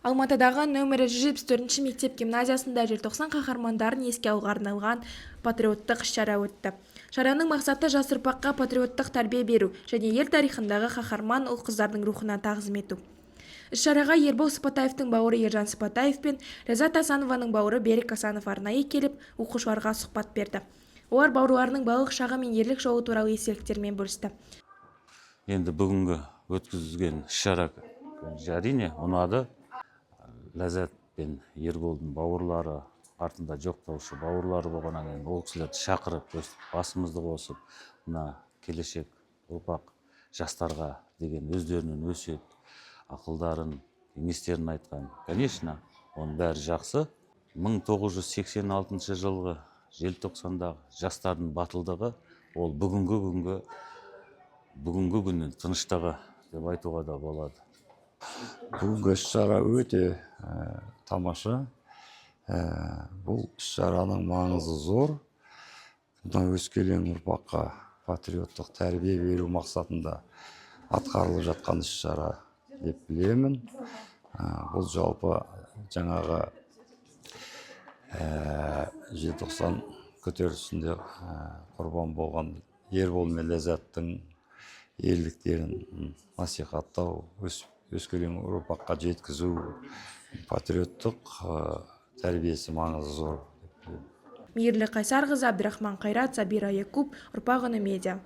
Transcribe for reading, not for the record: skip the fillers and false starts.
Алматыдағы нөмірі 174 мектеп гимназиясында желтоқсан қаһармандарын еске алуға арналған патриоттық іс-шара өтті. Шараның мақсаты жас ұрпаққа патриоттық тәрбие беру және ел тарихындағы қаһарман ұл-қыздардың рухына тағзым ету. Іс-шараға Ербол Сыпатаевтың бауыры Ержан Сыпатаев пен Ләззат Асанованың бауыры Берік Асанов арнайы келіп, оқушыларға сұхбат берді. Олар бауырларының балалық шағы мен ерлік жолы туралы естеліктермен бөлісті. Енді бүгінгі өткізілген іс-шара әрине ұнады. Ләззат пен Ерболдың бауырлары, артында жоқтаушы бауырлары болғаннан кейін ол кісілерді шақырып, басымызды қосып, мына келешек ұрпақ жастарға деген өздерінің өсиет ақылдарын, кеңестерін айтқан. Конечно, оның бәрі жақсы. 1986 жылғы желтоқсандағы жастардың батылдығы ол бүгінгі күннің тыныштығы деп айтуға да болады. Бүгінгі іс-шара өте тамаша. Бұл іс-шараның маңызы зор. Мына өскелең ұрпаққа патриоттық тәрбие беру мақсатында атқарылып жатқан іс-шара деп білемін. Бұл жалпы жаңағы желтоқсан көтерілісінде құрбан болған Ербол мен Ләззаттың ерліктерін насихаттау, өскелең ұрпаққа жеткізу, патриоттық тәрбиесі маңызы зор. Мейірлі Қайсарқызы, Абдрахман Қайрат, Сабира Якуб, Ұрпақ үні медиа.